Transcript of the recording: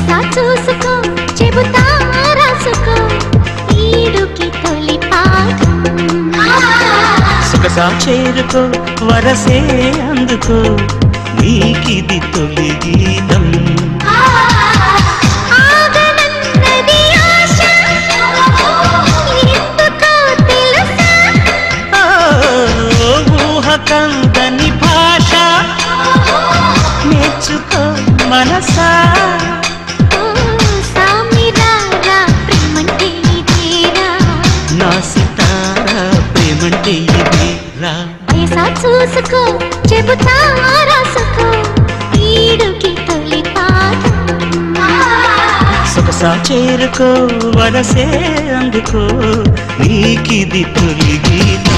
వయసా చూసుకో చెబుతా రాసుకో ఈడుకి తొలి పాఠం సొగసా చేరుకో వరసే అందుకో నీకిది తొలి గీతం ఆగనన్నది ఆశ ఎందుకో తెలుసా ఊహ కందని భాష నేర్చుకో మనసా సామిరారా ప్రేమంటే ఇదేరా నా సితారా ప్రేమంటే ఇది రా వయసా చూసుకో చెబుతా రాసుకో ఈడుకి తొలి పాఠం సొగసా చేరుకో వరసే అందుకో నీకిది తొలి గీతం